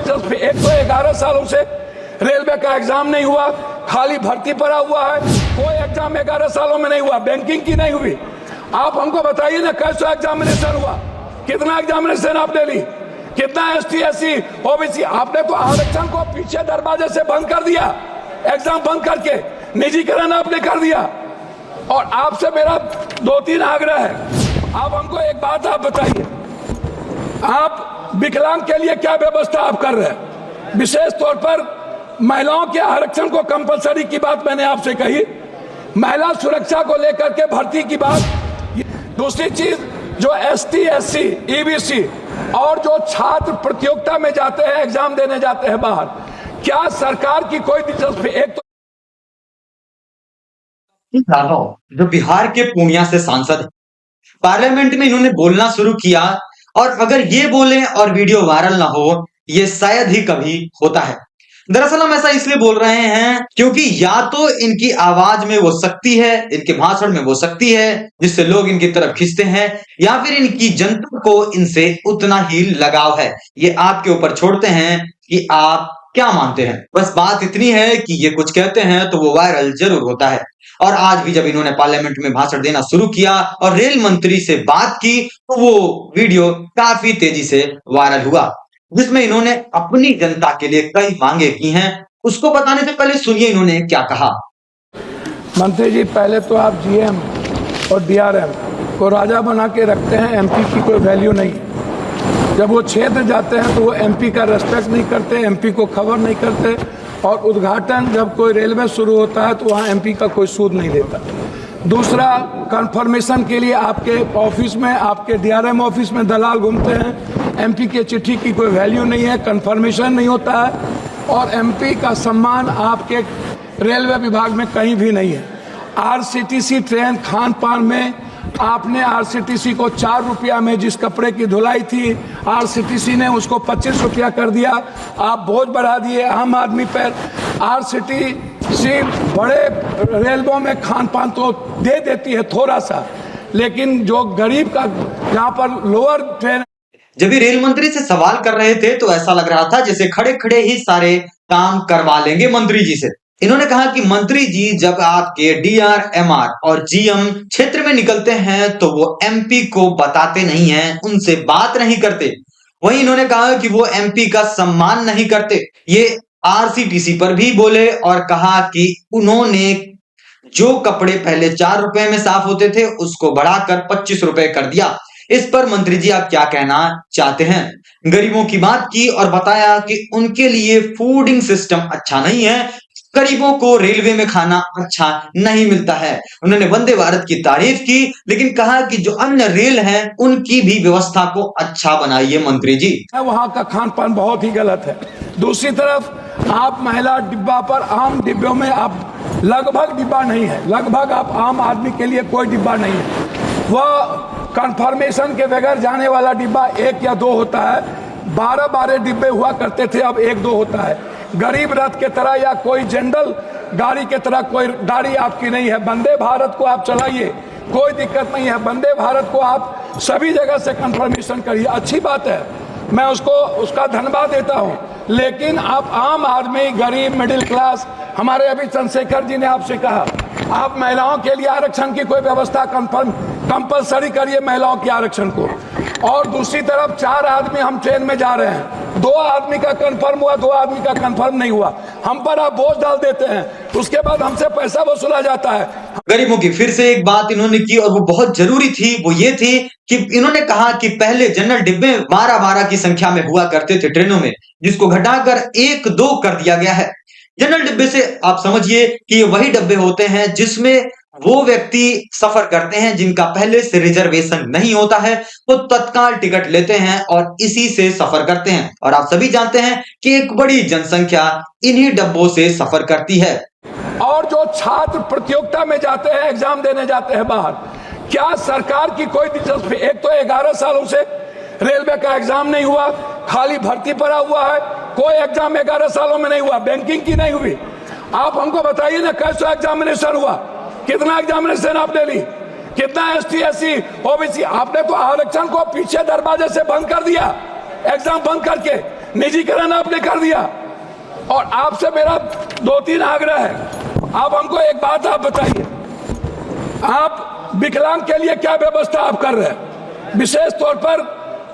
दिलचस्पी, एक तो 11 सालों से रेलवे का एग्जाम नहीं हुआ, खाली भर्ती पड़ा हुआ है, कोई एग्जाम 11 सालों में नहीं हुआ, बैंकिंग की नहीं हुई। आप हमको बताइए ना कैसा एग्जामिनेशन हुआ, कितना एग्जामिनेशन आपने ली, कितना ST SC OBC, आपने तो आरक्षण को पीछे दरवाजे से बंद कर दिया, एग्जाम बंद करके निजीकरण आपने कर दिया। और आपसे मेरा 2-3 आग्रह है, आप हमको एक बात आप बताइए, आप विकलांग के लिए क्या व्यवस्था आप कर रहे हैं? विशेष तौर पर महिलाओं के आरक्षण को कंपलसरी की बात मैंने आपसे कही, महिला सुरक्षा को लेकर के भर्ती की बात। दूसरी चीज जो ST SC EBC और जो छात्र प्रतियोगिता में जाते हैं, एग्जाम देने जाते हैं बाहर, क्या सरकार की कोई दिलचस्पी? एक तो राघव जो बिहार के पूर्णिया से सांसद हैं, पार्लियामेंट में इन्होंने बोलना शुरू किया, और अगर ये बोले और वीडियो वायरल ना हो, ये शायद ही कभी होता है। दरअसल हम ऐसा इसलिए बोल रहे हैं क्योंकि या तो इनकी आवाज में वो शक्ति है, इनके भाषण में वो शक्ति है जिससे लोग इनकी तरफ खींचते हैं, या फिर इनकी जनता को इनसे उतना ही लगाव है। ये आपके ऊपर छोड़ते हैं कि आप क्या मानते हैं। बस बात इतनी है कि ये कुछ कहते हैं तो वो वायरल जरूर होता है। और आज भी जब इन्होंने पार्लियामेंट में भाषण देना शुरू किया और रेल मंत्री से बात की, तो वो वीडियो काफी तेजी से वायरल हुआ, जिसमें इन्होंने अपनी जनता के लिए कई मांगे की हैं। उसको बताने से पहले सुनिए इन्होंने क्या कहा। मंत्री जी, पहले तो आप GM और DRM को राजा बना के रखते हैं, MP की कोई वैल्यू नहीं है। जब वो क्षेत्र जाते हैं तो वो MP का रेस्पेक्ट नहीं करते, MP को खबर नहीं करते, और उद्घाटन जब कोई रेलवे शुरू होता है तो वहाँ MP का कोई सूद नहीं लेता। दूसरा, कंफर्मेशन के लिए आपके ऑफिस में, आपके DRM ऑफिस में दलाल घूमते हैं, MP के चिट्ठी की कोई वैल्यू नहीं है, कंफर्मेशन नहीं होता है, और MP का सम्मान आपके रेलवे विभाग में कहीं भी नहीं है। RCTC ट्रेन खान पान में आपने RCTC को 4 रुपया में जिस कपड़े की धुलाई थी, RCTC ने उसको 25 रुपया कर दिया। आप बोझ बढ़ा दिए आम आदमी पर। RCTC बड़े रेलवों में खान पान तो दे देती है थोड़ा सा, लेकिन जो गरीब का यहाँ पर लोअर ट्रेन। जब ये रेल मंत्री से सवाल कर रहे थे तो ऐसा लग रहा था जैसे खड़े खड़े ही सारे काम करवा लेंगे मंत्री जी से। इन्होंने कहा कि मंत्री जी जब आपके DR MR और GM क्षेत्र में निकलते हैं तो वो MP को बताते नहीं हैं, उनसे बात नहीं करते। वहीं इन्होंने कहा कि वो MP का सम्मान नहीं करते। ये RCTC पर भी बोले और कहा कि उन्होंने जो कपड़े पहले 4 रुपए में साफ होते थे उसको बढ़ाकर 25 रुपए कर दिया। इस पर मंत्री जी आप क्या कहना चाहते हैं? गरीबों की बात की और बताया कि उनके लिए फूडिंग सिस्टम अच्छा नहीं है, गरीबों को रेलवे में खाना अच्छा नहीं मिलता है। उन्होंने वंदे भारत की तारीफ की, लेकिन कहा कि जो अन्य रेल हैं उनकी भी व्यवस्था को अच्छा बनाइए मंत्री जी। वहां का खान पान बहुत ही गलत है। दूसरी तरफ आप महिला डिब्बा पर, आम डिब्बों में आप लगभग डिब्बा नहीं है, लगभग आप आम आदमी के लिए कोई डिब्बा नहीं है। वह कंफर्मेशन के बगैर जाने वाला डिब्बा 1 या 2 होता है, 12 डिब्बे हुआ करते थे, अब 1-2 होता है। गरीब रथ के तरह या कोई जनरल गाड़ी के तरह कोई गाड़ी आपकी नहीं है। वंदे भारत को आप चलाइए, कोई दिक्कत नहीं है। वंदे भारत को आप सभी जगह से कंफर्मेशन करिए, अच्छी बात है, मैं उसका धन्यवाद देता हूं। लेकिन आप आम आदमी, गरीब, मिडिल क्लास, हमारे अभी चंद्रशेखर जी ने आपसे कहा आप महिलाओं के लिए आरक्षण की कोई व्यवस्था कंपलसरी करिए, महिलाओं के आरक्षण को। और दूसरी तरफ 4 आदमी हम ट्रेन में जा रहे हैं, 2 आदमी का कंफर्म हुआ, 2 आदमी का कंफर्म नहीं हुआ, हम पर आप बोझ डाल देते हैं, उसके बाद हमसे पैसा वसूला जाता है। गरीबों की फिर से एक बात इन्होंने की और वो बहुत जरूरी थी, वो ये थी कि इन्होंने कहा कि पहले जनरल डिब्बे 12 की संख्या में हुआ करते थे ट्रेनों में, जिसको घटाकर 1-2 कर दिया गया है। जनरल डिब्बे से आप समझिए कि ये वही डब्बे होते हैं जिसमें वो व्यक्ति सफर करते हैं जिनका पहले से रिजर्वेशन नहीं होता है, वो तत्काल टिकट लेते हैं और इसी से सफर करते हैं। और आप सभी जानते हैं कि एक बड़ी जनसंख्या इन्हीं डब्बों से सफर करती है। और जो छात्र प्रतियोगिता में जाते हैं, एग्जाम देने जाते हैं बाहर, क्या सरकार की कोई दिलचस्पी? एक तो 11 सालों से रेलवे का एग्जाम नहीं हुआ, खाली भर्ती पड़ा हुआ है, कोई एग्जाम 11 सालों में नहीं हुआ, बैंकिंग की नहीं हुई। आप हमको बताइए ना कैसा एग्जामिनेशन हुआ, कितना एग्जामिनेशन आपने ली, कितना ST SC OBC, आपने तो आरक्षण को पीछे दरवाजे से बंद कर दिया, एग्जाम बंद करके निजीकरण आपने कर दिया। और आपसे मेरा 2-3 आग्रह है। आप हमको एक बात आप बताइए, आप विकलांग के लिए क्या व्यवस्था आप कर रहे हैं? विशेष तौर पर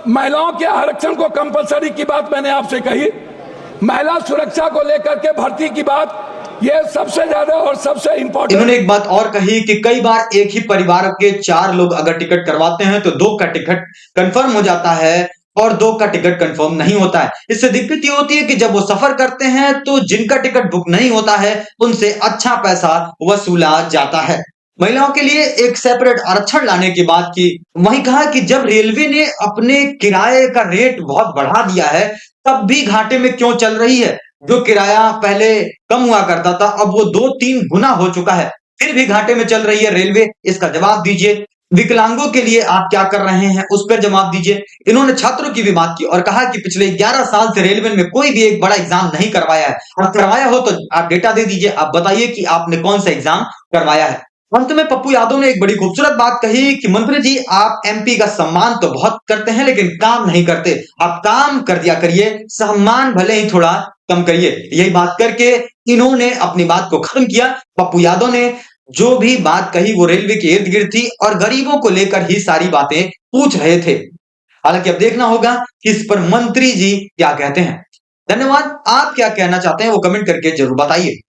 महिलाओं के आरक्षण को कंपलसरी की बात मैंने आपसे कही, महिला सुरक्षा को लेकर के भर्ती की बात, ये सबसे ज्यादा और सबसे इंपॉर्टेंट। इन्होंने एक बात और कही कि कई बार एक ही परिवार के 4 लोग अगर टिकट करवाते हैं तो 2 का टिकट कंफर्म हो जाता है और 2 का टिकट कंफर्म नहीं होता है। इससे दिक्कत ये होती है कि जब वो सफर करते हैं तो जिनका टिकट बुक नहीं होता है उनसे अच्छा पैसा वसूला जाता है। महिलाओं के लिए एक सेपरेट आरक्षण लाने की बात की। वहीं कहा कि जब रेलवे ने अपने किराए का रेट बहुत बढ़ा दिया है तब भी घाटे में क्यों चल रही है? जो किराया पहले कम हुआ करता था अब वो 2-3 गुना हो चुका है, फिर भी घाटे में चल रही है रेलवे। इसका जवाब दीजिए। विकलांगों के लिए आप क्या कर रहे हैं उस पर जवाब दीजिए। इन्होंने छात्रों की भी बात की और कहा कि पिछले 11 साल से रेलवे में कोई भी एक बड़ा एग्जाम नहीं करवाया है, और करवाया हो तो आप डेटा दे दीजिए, आप बताइए कि आपने कौन सा एग्जाम करवाया है। अंत में पप्पू यादव ने एक बड़ी खूबसूरत बात कही कि मंत्री जी आप एमपी का सम्मान तो बहुत करते हैं लेकिन काम नहीं करते। आप काम कर दिया करिए, सम्मान भले ही थोड़ा कम करिए। यही बात करके इन्होंने अपनी बात को खत्म किया। पप्पू यादव ने जो भी बात कही वो रेलवे के इर्द गिर्द थी और गरीबों को लेकर ही सारी बातें पूछ रहे थे। हालांकि अब देखना होगा कि इस पर मंत्री जी क्या कहते हैं। धन्यवाद। आप क्या कहना चाहते हैं वो कमेंट करके जरूर बताइए।